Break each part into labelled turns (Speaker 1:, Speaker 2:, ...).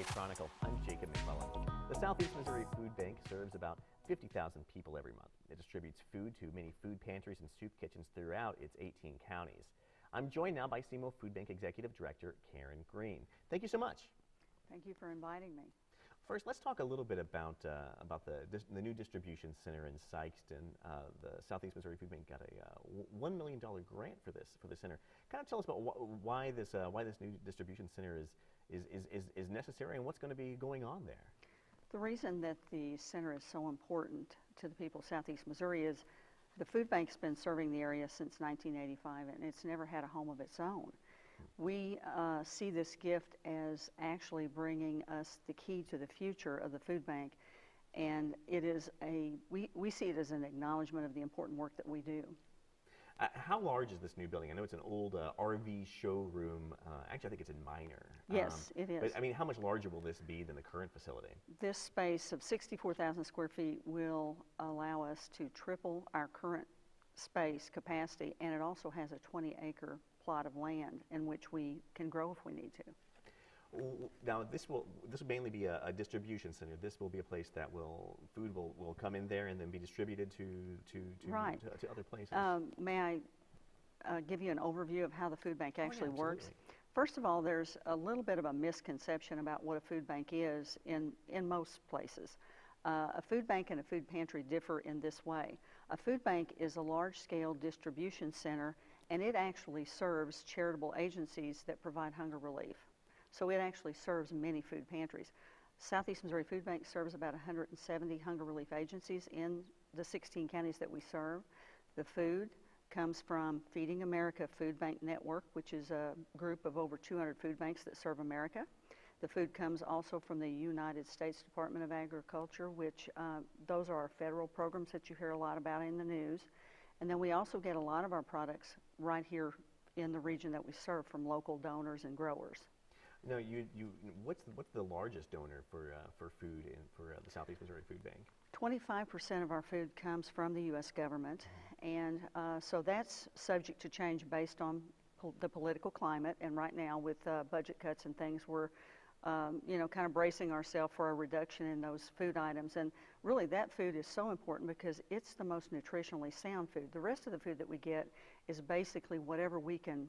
Speaker 1: Chronicle. I'm Jacob McClellan. The Southeast Missouri Food Bank serves about 50,000 people every month. It distributes food to many food pantries and soup kitchens throughout its 18 counties. I'm joined now by SEMO Food Bank Executive Director Karen Green. Thank you so much.
Speaker 2: Thank you for inviting me.
Speaker 1: First, let's talk a little bit about the new distribution center in Sykeston. The Southeast Missouri Food Bank got a $1 million grant for the center. Kind of tell us about why this new distribution center is necessary and what's going to be going on there.
Speaker 2: The reason that the center is so important to the people of Southeast Missouri is the food bank's been serving the area since 1985 and it's never had a home of its own. We see this gift as actually bringing us the key to the future of the food bank, and it is we see it as an acknowledgement of the important work that we do.
Speaker 1: How large is this new building? I know it's an old RV showroom. Actually, I think it's in Minor.
Speaker 2: Yes, it is.
Speaker 1: But I mean, how much larger will this be than the current facility?
Speaker 2: This space of 64,000 square feet will allow us to triple our current space capacity, and it also has a 20-acre plot of land in which we can grow if we need to.
Speaker 1: Now, this will mainly be a distribution center. This will be a place that food will come in there and then be distributed to other places.
Speaker 2: May I give you an overview of how the food bank actually works?
Speaker 1: Absolutely.
Speaker 2: First of all, there's a little bit of a misconception about what a food bank is in most places. A food bank and a food pantry differ in this way. A food bank is a large-scale distribution center, and it actually serves charitable agencies that provide hunger relief. So it actually serves many food pantries. Southeast Missouri Food Bank serves about 170 hunger relief agencies in the 16 counties that we serve. The food comes from Feeding America Food Bank Network, which is a group of over 200 food banks that serve America. The food comes also from the United States Department of Agriculture, which those are our federal programs that you hear a lot about in the news. And then we also get a lot of our products right here in the region that we serve from local donors and growers.
Speaker 1: Now, what's the largest donor for food and for the Southeast Missouri Food Bank?
Speaker 2: 25% of our food comes from the U.S. government, and so that's subject to change based on the political climate. And right now, with budget cuts and things, we're kind of bracing ourselves for a reduction in those food items. And really, that food is so important because it's the most nutritionally sound food. The rest of the food that we get is basically whatever we can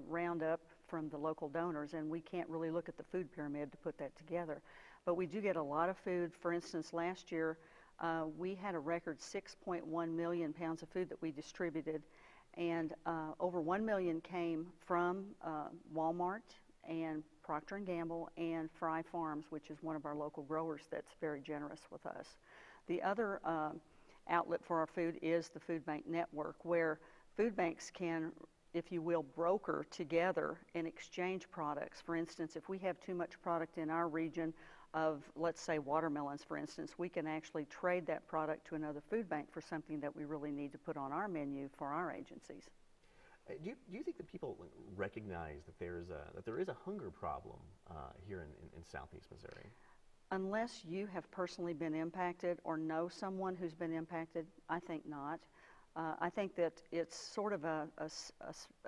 Speaker 2: round up from the local donors, and we can't really look at the food pyramid to put that together. But we do get a lot of food. For instance, last year, we had a record 6.1 million pounds of food that we distributed, and over 1 million came from Walmart and Procter & Gamble and Fry Farms, which is one of our local growers that's very generous with us. The other outlet for our food is the Food Bank Network, where food banks can, if you will, broker together and exchange products. For instance, if we have too much product in our region of, let's say, watermelons, for instance, we can actually trade that product to another food bank for something that we really need to put on our menu for our agencies.
Speaker 1: Do you think that people recognize that there is a hunger problem here in Southeast Missouri?
Speaker 2: Unless you have personally been impacted or know someone who's been impacted, I think not. I think that it's sort of a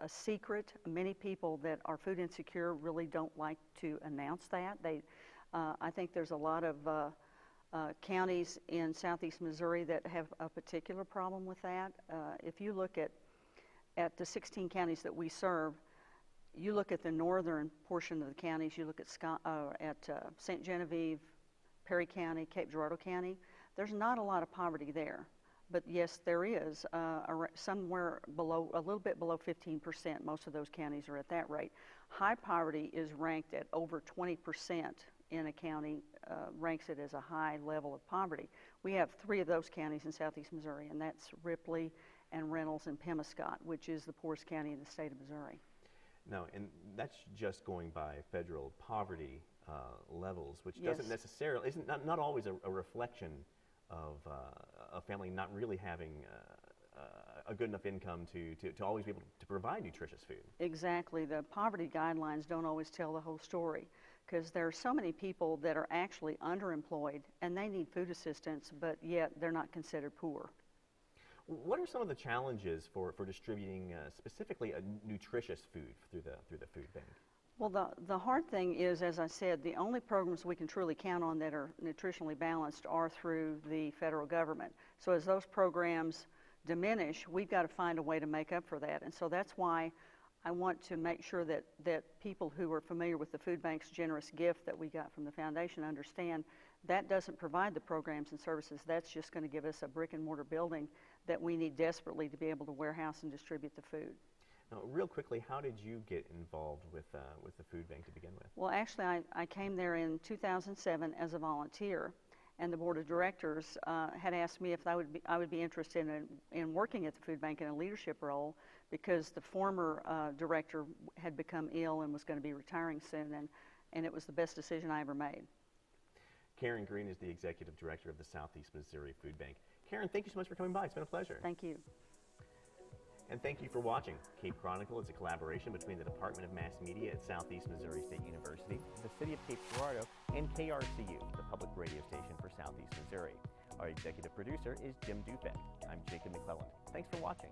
Speaker 2: secret. Many people that are food insecure really don't like to announce that. I think there's a lot of counties in Southeast Missouri that have a particular problem with that. If you look at the 16 counties that we serve, you look at the northern portion of the counties, you look at St. Genevieve, Perry County, Cape Girardeau County, there's not a lot of poverty there. But yes, there is somewhere below, a little bit below 15%. Most of those counties are at that rate. High poverty is ranked at over 20% in a county, ranks it as a high level of poverty. We have 3 of those counties in Southeast Missouri, and that's Ripley and Reynolds and Pemiscot, which is the poorest county in the state of Missouri.
Speaker 1: No, and that's just going by federal poverty levels, which
Speaker 2: Yes.
Speaker 1: doesn't necessarily, isn't not always a reflection of a family not really having a good enough income to always be able to provide nutritious food.
Speaker 2: Exactly. The poverty guidelines don't always tell the whole story, because there are so many people that are actually underemployed and they need food assistance, but yet they're not considered poor.
Speaker 1: What are some of the challenges for distributing specifically a nutritious food through the food bank?
Speaker 2: Well, the hard thing is, as I said, the only programs we can truly count on that are nutritionally balanced are through the federal government. So as those programs diminish, we've got to find a way to make up for that. And so that's why I want to make sure that people who are familiar with the food bank's generous gift that we got from the foundation understand that doesn't provide the programs and services. That's just going to give us a brick and mortar building that we need desperately to be able to warehouse and distribute the food.
Speaker 1: Now, real quickly, how did you get involved with the food bank to begin with?
Speaker 2: Well, actually, I came there in 2007 as a volunteer, and the board of directors had asked me if I would be interested in working at the food bank in a leadership role, because the former director had become ill and was going to be retiring soon, and it was the best decision I ever made.
Speaker 1: Karen Green is the executive director of the Southeast Missouri Food Bank. Karen, thank you so much for coming by. It's been a pleasure.
Speaker 2: Thank you.
Speaker 1: And thank you for watching. Cape Chronicle is a collaboration between the Department of Mass Media at Southeast Missouri State University, the City of Cape Girardeau, and KRCU, the public radio station for Southeast Missouri. Our executive producer is Jim Dufek. I'm Jacob McClellan. Thanks for watching.